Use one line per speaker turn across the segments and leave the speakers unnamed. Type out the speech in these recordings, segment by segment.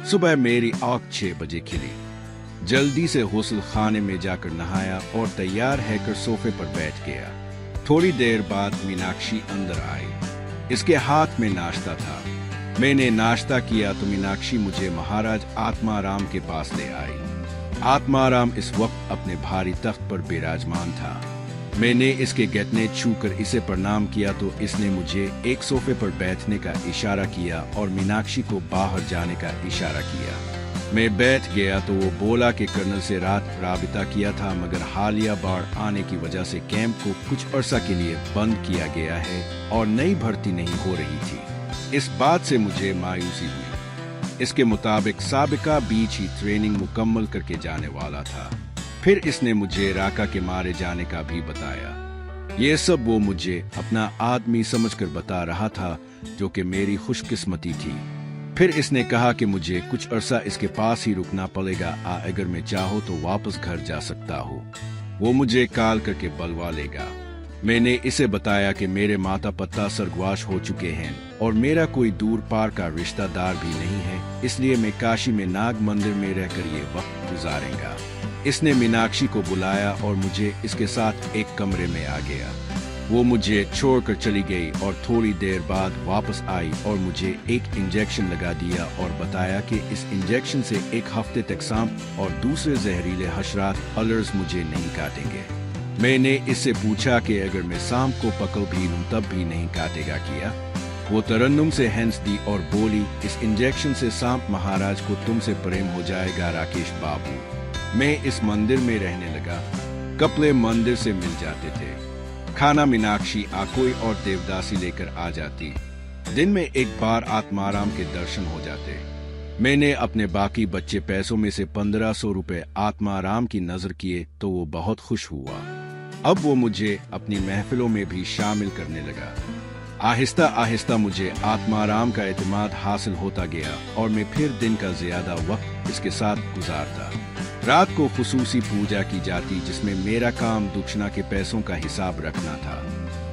सुबह मेरी आँख 6 बजे खिली। जल्दी से गुस्ल खाने में जाकर नहाया और तैयार हैकर सोफे पर बैठ गया। थोड़ी देर बाद मीनाक्षी अंदर आई। इसके हाथ में नाश्ता था। मैंने नाश्ता किया तो मीनाक्षी मुझे महाराज आत्माराम के पास ले आई। आत्माराम इस वक्त अपने भारी तख्त पर विराजमान था। मैंने इसके घुटने छूकर इसे प्रणाम किया तो इसने मुझे एक सोफे पर बैठने का इशारा किया और मीनाक्षी को बाहर जाने का इशारा किया। मैं बैठ गया तो वो बोला कि कर्नल से रात राबिता किया था, मगर हालिया बाढ़ आने की वजह से कैंप को कुछ अरसा के लिए बंद किया गया है और नई भर्ती नहीं हो रही थी। इस बात से मुझे मायूसी हुई। इसके मुताबिक साबिका बीच ही ट्रेनिंग मुकम्मल करके जाने वाला था। फिर इसने मुझे राका के मारे जाने का भी बताया। ये सब वो मुझे अपना आदमी समझकर बता रहा था, जो कि मेरी खुशकिस्मती थी। फिर इसने कहा कि मुझे कुछ अरसा इसके पास ही रुकना पड़ेगा, अगर मैं चाहूँ तो वापस घर जा सकता हूँ। वो मुझे कॉल करके बुलवा लेगा। मैंने इसे बताया कि मेरे माता पिता स्वर्गवास हो चुके हैं और मेरा कोई दूर पार का रिश्तेदार भी नहीं है, इसलिए मैं काशी में नाग मंदिर में रहकर ये वक्त गुजारेंगा। इसने मीनाक्षी को बुलाया और मुझे इसके साथ एक कमरे में आ गया। वो मुझे छोड़कर चली गई और थोड़ी देर बाद वापस आई और मुझे एक इंजेक्शन लगा दिया और बताया कि इस इंजेक्शन से एक हफ्ते तक सांप और दूसरे जहरीले हशरात अलर्स मुझे नहीं काटेंगे। मैंने इससे पूछा कि अगर मैं सांप को पकड़ भी लूं तब भी नहीं काटेगा क्या? वो तरन्नुम से हंस दी और बोली, इस इंजेक्शन से सांप महाराज को तुमसे प्रेम हो जाएगा राकेश बाबू। मैं इस मंदिर में रहने लगा। कपड़े मंदिर से मिल जाते थे। खाना मीनाक्षी आकोई और देवदासी लेकर आ जाती। दिन में एक बार आत्माराम के दर्शन हो जाते। मैंने अपने बाकी बच्चे पैसों में से 1500 रुपए आत्माराम की नजर किए तो वो बहुत खुश हुआ। अब वो मुझे अपनी महफिलों में भी शामिल करने लगा। आहिस्ता आहिस्ता मुझे आत्माराम का एतमाद हासिल होता गया और मैं फिर दिन का ज्यादा वक्त इसके साथ गुजारता। रात को खुसूसी पूजा की जाती, जिसमें मेरा काम दक्षिणा के पैसों का हिसाब रखना था।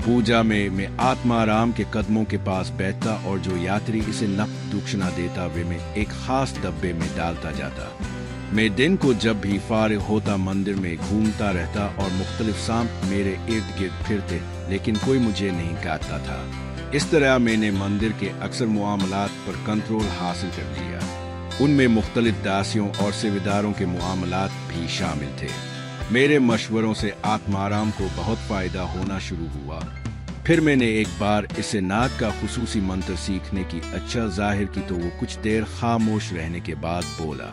पूजा में मैं आत्माराम के कदमों के पास बैठता और जो यात्री इसे नकद दक्षिणा देता वे मैं एक खास डब्बे में डालता जाता। मैं दिन को जब भी फारिग होता मंदिर में घूमता रहता और मुख्तलिफ सांप मेरे इर्द गिर्द फिरते, लेकिन कोई मुझे नहीं काटता था। इस तरह मैंने मंदिर के अक्सर मामलात पर कंट्रोल हासिल कर लिया। उनमें मुख्तलिफ दासियों और सेवेदारों के मामलात भी शामिल थे। मेरे मशवरों से आत्माराम को बहुत फायदा होना शुरू हुआ। फिर मैंने एक बार इसे नाग का खुसूसी मंत्र सीखने की अच्छा जाहिर की तो वो कुछ देर खामोश रहने के बाद बोला,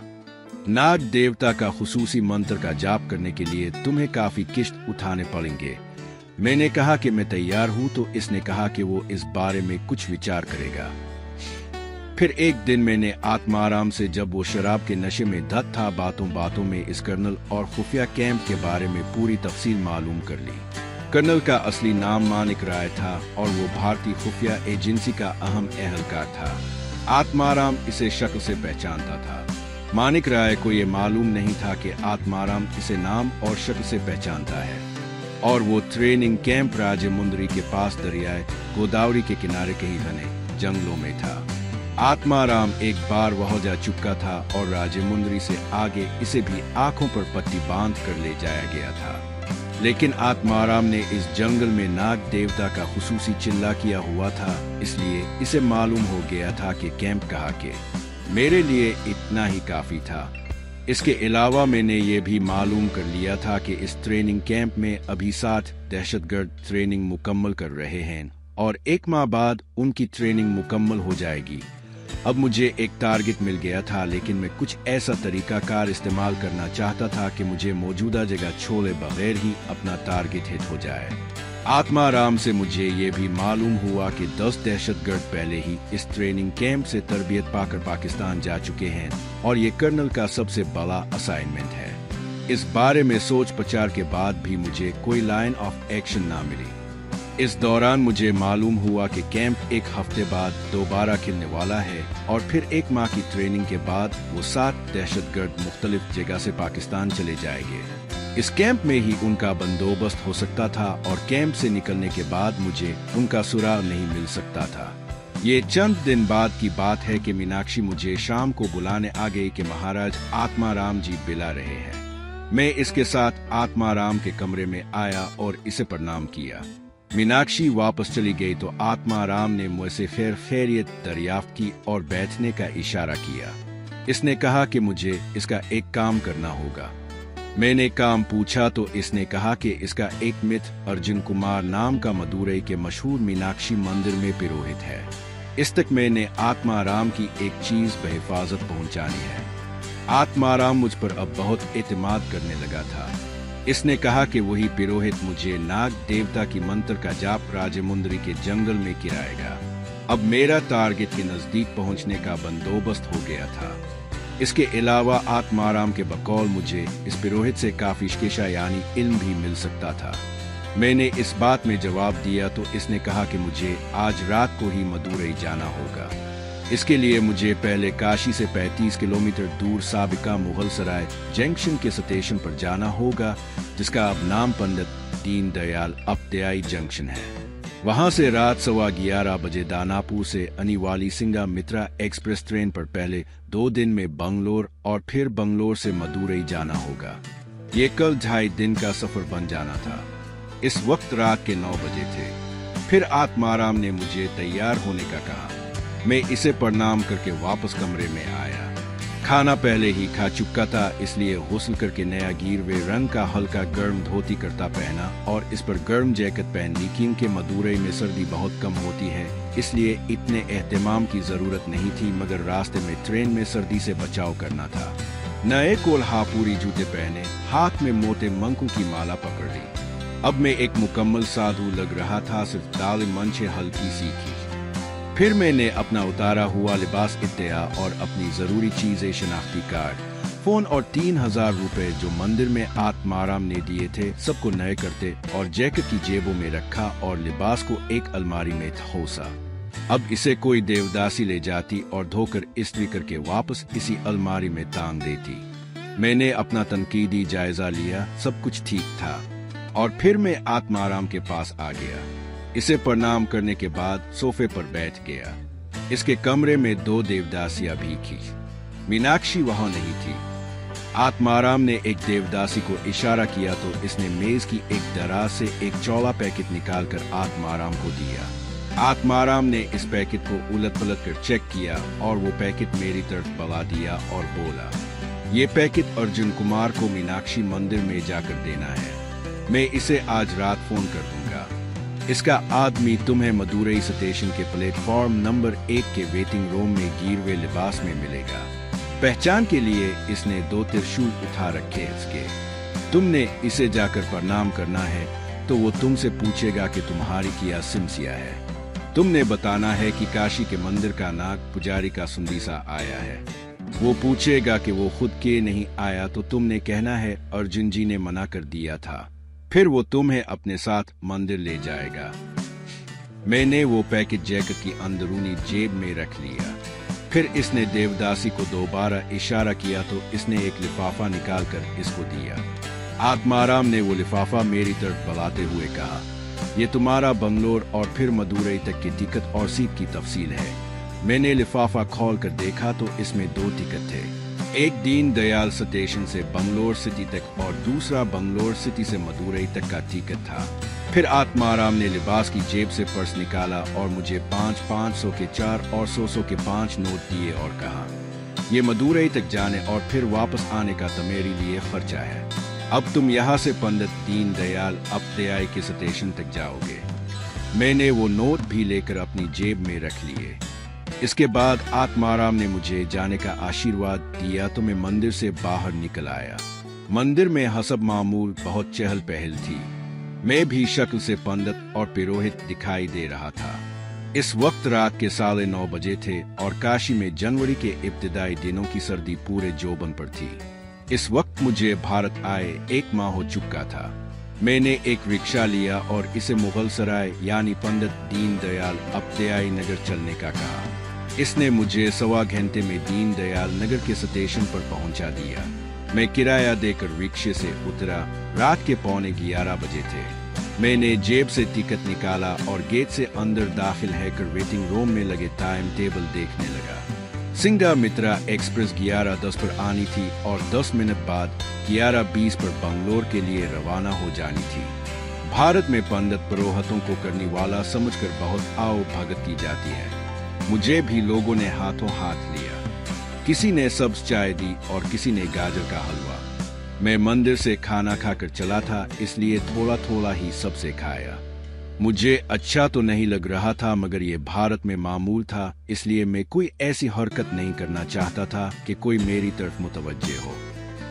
नाग देवता का खुसूसी मंत्र का जाप करने के लिए तुम्हें काफी किश्त उठाने पड़ेंगे। मैंने कहा कि मैं तैयार हूँ तो इसने कहा कि वो इस बारे में कुछ विचार करेगा। फिर एक दिन मैंने आत्माराम से, जब वो शराब के नशे में धत था, बातों बातों में इस कर्नल और खुफिया कैंप के बारे में पूरी तफसील मालूम कर ली। कर्नल का असली नाम मानिक राय था और वो भारतीय खुफिया एजेंसी का अहम एहलकार था। आत्माराम इसे शक्ल से पहचानता था। मानिक राय को ये मालूम नहीं था कि आत्माराम इसे नाम और शक्ल से पहचानता है और वो ट्रेनिंग कैंप राजमुंदरी के पास दरियाए गोदावरी के किनारे के ही घने जंगलों में था। आत्माराम एक बार वहां जा चुका था और राजमुंदरी से आगे इसे भी आंखों पर पट्टी बांध कर ले जाया गया था। लेकिन आत्माराम ने इस जंगल में नाग देवता का खुसूसी चिल्ला किया हुआ था, इसलिए इसे मालूम हो गया था कि कैंप कहाँ के। मेरे लिए इतना ही काफी था। इसके अलावा मैंने ये भी मालूम कर लिया था कि इस ट्रेनिंग कैंप में अभी 60 दहशतगर्द ट्रेनिंग मुकम्मल कर रहे हैं और 1 माह बाद उनकी ट्रेनिंग मुकम्मल हो जाएगी। अब मुझे एक टारगेट मिल गया था, लेकिन मैं कुछ ऐसा तरीकाकार इस्तेमाल करना चाहता था कि मुझे मौजूदा जगह छोड़े बगैर ही अपना टारगेट हिट हो जाए। आत्माराम से मुझे ये भी मालूम हुआ कि 10 दहशतगर्द पहले ही इस ट्रेनिंग कैंप से तरबियत पाकर पाकिस्तान जा चुके हैं और ये कर्नल का सबसे बड़ा असाइनमेंट है। इस बारे में सोच विचार के बाद भी मुझे कोई लाइन ऑफ एक्शन ना मिली। इस दौरान मुझे मालूम हुआ कि कैंप 1 हफ्ते बाद दोबारा खिलने वाला है और फिर 1 माह की ट्रेनिंग के बाद वो 7 दहशतगर्द मुख्तलिफ जगह से पाकिस्तान चले जाएंगे। इस कैंप में ही उनका बंदोबस्त हो सकता था और कैंप से निकलने के बाद मुझे उनका सुराग नहीं मिल सकता था। ये चंद दिन बाद की बात है कि मीनाक्षी मुझे शाम को बुलाने आ गई कि महाराज आत्माराम जी बुला रहे हैं। मैं इसके साथ आत्माराम के कमरे में आया और इसे प्रणाम किया। मीनाक्षी वापस चली गई तो आत्माराम ने मुझसे खैरियत दरियाफ्त की और बैठने का इशारा किया। इसने कहा कि मुझे इसका एक काम करना होगा। मैंने काम पूछा तो इसने कहा कि इसका एक मित्र अर्जुन कुमार नाम का मदुरई के मशहूर मीनाक्षी मंदिर में पुरोहित है। इस तक मैंने आत्माराम की एक चीज बहिफाजत पहुंचानी है। आत्माराम मुझ पर अब बहुत एतमाद करने लगा था। इसने कहा कि वही पुरोहित मुझे नाग देवता की मंत्र का जाप राजमुंदरी के जंगल में गिराएगा। अब मेरा टारगेट के नजदीक पहुंचने का बंदोबस्त हो गया था। इसके अलावा आत्माराम के बकौल मुझे इस पुरोहित से काफी शिक्षा यानी इल्म भी मिल सकता था। मैंने इस बात में जवाब दिया तो इसने कहा कि मुझे आज रात को ही मदुरई जाना होगा। इसके लिए मुझे पहले काशी से 35 किलोमीटर दूर साबिका मुगल सराय जंक्शन के स्टेशन पर जाना होगा, जिसका अब नाम पंडित दीनदयाल उपाध्याय जंक्शन है। वहां से रात 11:15 बजे दानापुर से आने वाली सिंगा मित्रा एक्सप्रेस ट्रेन पर पहले 2 दिन में बंगलोर और फिर बंगलोर से मदुरई जाना होगा। ये कल 2.5 दिन का सफर बन जाना था। इस वक्त रात के 9 बजे थे। फिर आत्माराम ने मुझे तैयार होने का कहा। मैं इसे प्रणाम करके वापस कमरे में आया। खाना पहले ही खा चुका था, इसलिए गुस्ल करके नया गिरवे रंग का हल्का गर्म धोती कुर्ता पहना और इस पर गर्म जैकेट पहनी, क्योंकि मदुरई में सर्दी बहुत कम होती है, इसलिए इतने एहतमाम की जरूरत नहीं थी, मगर रास्ते में ट्रेन में सर्दी से बचाव करना था। नए कोल्हापुरी जूते पहने, हाथ में मोटे मंकू की माला पकड़ ली। अब मैं एक मुकम्मल साधु लग रहा था, सिर्फ दाल मन से हल्की सी की। फिर मैंने अपना उतारा हुआ लिबास इत्या और अपनी जरूरी चीजें, शनाख्ती कार्ड, फोन और 3000 रुपए जो मंदिर में आत्माराम ने दिए थे, सबको नए करते और जैकेट की जेबों में रखा और लिबास को एक अलमारी में ठोसा। अब इसे कोई देवदासी ले जाती और धोकर इस्त्री करके वापस इसी अलमारी में टांग देती। मैंने अपना तनकीदी जायजा लिया, सब कुछ ठीक था और फिर मैं आत्माराम के पास आ गया। इसे प्रणाम करने के बाद सोफे पर बैठ गया। इसके कमरे में 2 देवदासियां भी थी। मीनाक्षी वहां नहीं थी। आत्माराम ने एक देवदासी को इशारा किया तो इसने मेज की एक दराज से एक चौड़ा पैकेट निकालकर आत्माराम को दिया। आत्माराम ने इस पैकेट को उलट पलट कर चेक किया और वो पैकेट मेरी तरफ बढ़ा दिया और बोला, ये पैकेट अर्जुन कुमार को मीनाक्षी मंदिर में जाकर देना है। मैं इसे आज रात फोन कर दूंगा। इसका आदमी तुम्हें मदुरई स्टेशन के प्लेटफॉर्म नंबर 1 के वेटिंग रूम में गिरवे लिबास में मिलेगा। पहचान के लिए इसने 2 त्रिशूल उठा रखे इसके। तुमने इसे जाकर प्रणाम करना है तो वो तुमसे पूछेगा कि तुम्हारी क्या सिमसिया है। तुमने बताना है कि काशी के मंदिर का नाग पुजारी का संदेशा आया है। वो पूछेगा कि वो खुद के नहीं आया तो तुमने कहना है अर्जुन जी ने मना कर दिया था। फिर वो तुम्हें अपने साथ मंदिर ले जाएगा। मैंने वो पैकेट जैकेट की अंदरूनी जेब में रख लिया। फिर इसने देवदासी को दोबारा इशारा किया तो इसने एक लिफाफा निकालकर इसको दिया। आत्माराम ने वो लिफाफा मेरी तरफ बढ़ाते हुए कहा, ये तुम्हारा बंगलोर और फिर मदुरई तक की टिकट और सीट की तफसील है। मैंने लिफाफा खोल कर देखा तो इसमें 2 टिकट थे। एक दीनदयाल स्टेशन से बंगलोर सिटी तक और दूसरा बंगलोर सिटी से मदुरई तक का टिकट था। फिर आत्माराम ने लिबास की जेब से पर्स निकाला और मुझे 500 के 4 और 100 के 5 नोट दिए और कहा, ये मदुरई तक जाने और फिर वापस आने का तो मेरे लिए खर्चा है। अब तुम यहाँ से पंडित दीनदयाल उपाध्याय के स्टेशन तक जाओगे। मैंने वो नोट भी लेकर अपनी जेब में रख लिए। इसके बाद आत्माराम ने मुझे जाने का आशीर्वाद दिया तो मैं मंदिर से बाहर निकल आया। मंदिर में हसब मामूल बहुत चहल पहल थी। मैं भी शक्ल से पंडित और पुरोहित दिखाई दे रहा था। इस वक्त रात के 9:30 बजे थे और काशी में जनवरी के इब्तिदाई दिनों की सर्दी पूरे जोबन पर थी। इस वक्त मुझे भारत आए 1 माह हो चुका था। मैंने एक रिक्शा लिया और इसे मुगल सराय यानी पंडित दीनदयाल उपाध्याय नगर चलने का कहा। इसने मुझे 1.25 घंटे में दीनदयाल नगर के स्टेशन पर पहुंचा दिया। मैं किराया देकर रिक्शे से उतरा। रात के 11:15 बजे थे। मैंने जेब से टिकट निकाला और गेट से अंदर दाखिल होकर वेटिंग रूम में लगे टाइम टेबल देखने लगा। संघमित्रा एक्सप्रेस 11:10 पर आनी थी और 10 मिनट बाद 11:20 पर बंगलोर के लिए रवाना हो जानी थी। भारत में पंडित पुरोहितों को करने वाला समझकर बहुत आओ भगत की जाती है। मुझे भी लोगों ने हाथों हाथ लिया। किसी ने सब्ज चाय दी और किसी ने गाजर का हलवा। मैं मंदिर से खाना खाकर चला था, इसलिए थोड़ा थोड़ा ही सबसे खाया। मुझे अच्छा तो नहीं लग रहा था, मगर ये भारत में मामूल था, इसलिए मैं कोई ऐसी हरकत नहीं करना चाहता था कि कोई मेरी तरफ मुतवज्जे हो।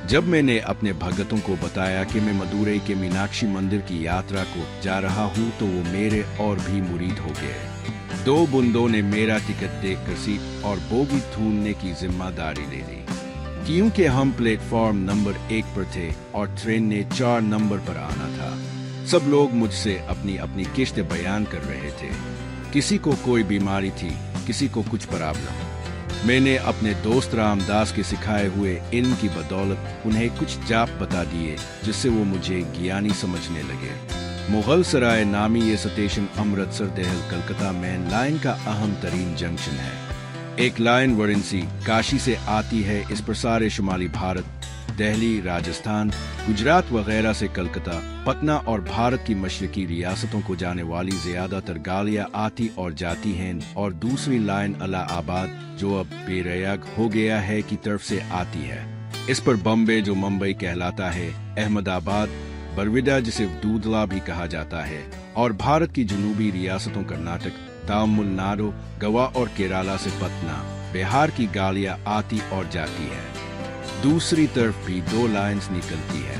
जब मैंने अपने भगतों को बताया कि मैं मदुरई के मीनाक्षी मंदिर की यात्रा को जा रहा हूँ, तो वो मेरे और भी मुरीद हो गए। 2 बूंदों ने मेरा टिकट देखकर सीट और बोगी ढूंढने की जिम्मेदारी ले ली, क्योंकि हम प्लेटफॉर्म नंबर 1 पर थे और ट्रेन ने 4 नंबर पर आना था। सब लोग मुझसे अपनी अपनी किश्त बयान कर रहे थे। किसी को कोई बीमारी थी, किसी को कुछ प्रॉब्लम। मैंने अपने दोस्त रामदास के सिखाए हुए इनकी बदौलत उन्हें कुछ जाप बता दिए, जिससे वो मुझे ज्ञानी समझने लगे। मुगल सराय नामी ये स्टेशन अमृतसर देहल कलकत्ता मेन लाइन का अहम तरीन जंक्शन है। एक लाइन वाराणसी काशी से आती है। इस पर सारे शुमाली भारत, दिल्ली, राजस्थान, गुजरात वगैरह से कलकत्ता, पटना और भारत की मशरकी रियासतों को जाने वाली ज्यादातर गाड़ियां आती और जाती हैं, और दूसरी लाइन इलाहाबाद, जो अब पेरयाग हो गया है, की तरफ से आती है। इस पर बम्बे, जो मुंबई कहलाता है, अहमदाबाद, बरविदा जिसे दूधला भी कहा जाता है, और भारत की जनूबी रियासतों कर्नाटक, तमिलनाडु, गोवा और केरला से पटना, बिहार की गाड़ियां आती और जाती है। दूसरी तरफ भी 2 लाइन्स निकलती है।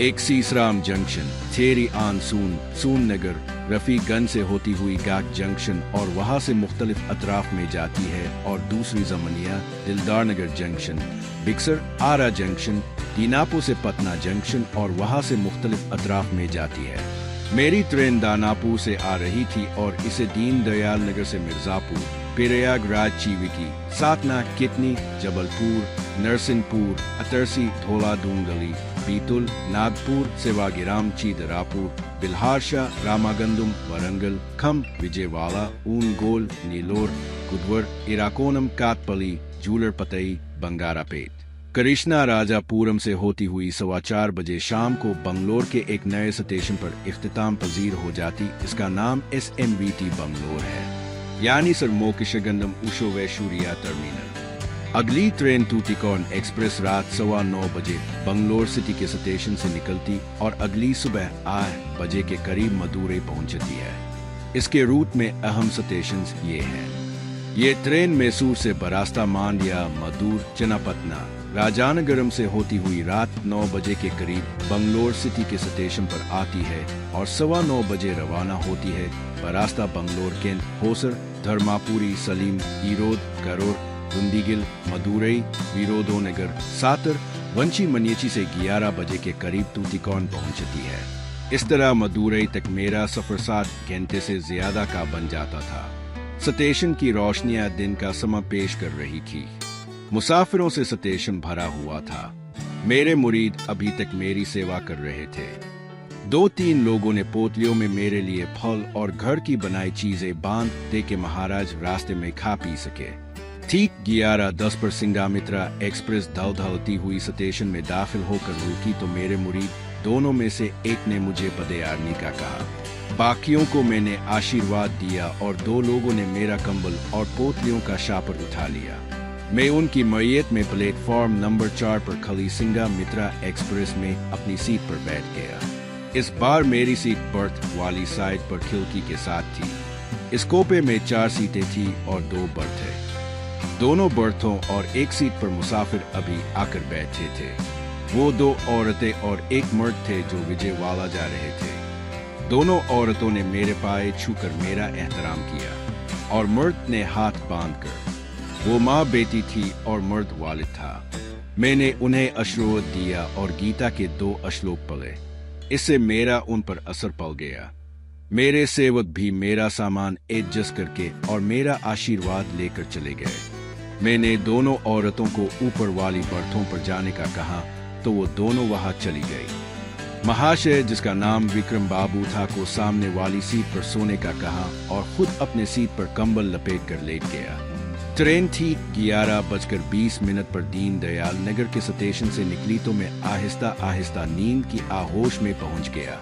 एक सीसराम जंक्शन, थेरी आन सून नगर, रफीगंज से होती हुई गाक जंक्शन और वहां से मुख्तलिफ अतराफ में जाती है, और दूसरी जमनिया दिलदार नगर जंक्शन, बिक्सर आरा जंक्शन, दीनापुर से पटना जंक्शन और वहां से मुख्तलिफ अतराफ में जाती है। मेरी ट्रेन दानापुर से आ रही थी और इसे दीन दयाल नगर से मिर्जापुर, प्रयागराज, चीविकी, सातना, कितनी, जबलपुर, नरसिंहपुर, अतरसी, धोला दूंगली, बीतुल, नागपुर, सेवागिराम, चीदरापुर, बिल्हारशा, रामागंदुम, वरंगल, खम, विजयवाड़ा, ऊनगोल, नीलोर, कुदवर, इराकोनम, कातपली, जूलरपतई, बंगारापेट, कृष्णा राजापुरम से होती हुई 4:15 बजे शाम को बंगलोर के एक नए स्टेशन पर इख्तिताम पजीर हो जाती। इसका नाम SMVT बंगलोर है, यानी सर मोकिशगंदम उशो वैशूरिया टर्मिनल। अगली ट्रेन टूटिकॉर्न एक्सप्रेस रात 9:15 बजे बंगलोर सिटी के स्टेशन से निकलती और अगली सुबह 8 बजे के करीब मदुरई पहुंचती है। इसके रूट में अहम स्टेशन ये हैं। ये ट्रेन मैसूर से बरास्ता मांड्या, मदुर, चन्नापटना, राजानगरम से होती हुई रात 9 बजे के करीब बंगलोर सिटी के स्टेशन पर आती है और 9:15 बजे रवाना होती है बरास्ता बंगलोर कैंट, होसर, धर्मापुरी, सलीम, ईरोड, करोर, गुंदीगिल, मदुरई, वीरोदोनगर, सातर, वंची मनियची से 11 बजे के करीब टूटिकॉर्न पहुंचती है। इस तरह मदुरई तक मेरा सफर 7 घंटे से ज्यादा का बन जाता था। स्टेशन की रोशनियां दिन का समय पेश कर रही थी। मुसाफिरों से स्टेशन भरा हुआ था। मेरे मुरीद अभी तक मेरी सेवा कर रहे थे। 2-3 लोगों ने पोतलियों में मेरे लिए फल और घर की बनाई चीजें बांध दे के महाराज रास्ते में खा पी सके। ठीक 11:10 पर संघमित्रा एक्सप्रेस धलधलती हुई स्टेशन में दाखिल होकर रुकी तो मेरे मुरीद दोनों में से एक ने मुझे पदयारने का कहा। बाकियों को मैंने आशीर्वाद दिया और 2 लोगों ने मेरा कंबल और पोतलियों का शापर उठा लिया। मैं उनकी मैयत में प्लेटफॉर्म नंबर 4 पर खली संघमित्रा एक्सप्रेस में अपनी सीट पर बैठ गया। इस बार मेरी सीट बर्थ वाली साइड पर खिड़की के साथ थी। इस कोपे में 4 सीटें थी और 2 बर्थ है। दोनों बर्थों और एक सीट पर मुसाफिर अभी आकर बैठे थे। वो 2 औरतें और एक मर्द थे जो विजयवाड़ा जा रहे थे। दोनों औरतों ने मेरे पाए छूकर मेरा एहतराम किया और मर्द ने हाथ बांधकर। वो माँ बेटी थी और मर्द वालिद था। मैंने उन्हें आशीर्वाद दिया और गीता के 2 श्लोक पढ़े। इससे मेरा उन पर असर पड़ गया। मेरे सेवक भी मेरा सामान एडजस्ट करके और मेरा आशीर्वाद लेकर चले गए। मैंने दोनों औरतों को ऊपर वाली बर्थों पर जाने का कहा तो वो दोनों वहां चली गई। महाशय, जिसका नाम विक्रम बाबू था, को सामने वाली सीट पर सोने का कहा और खुद अपने सीट पर कंबल लपेट कर लेट गया। ट्रेन ठीक 11:20 पर दीनदयाल नगर के स्टेशन से निकली तो मैं आहिस्ता आहिस्ता नींद की आहोश में पहुंच गया।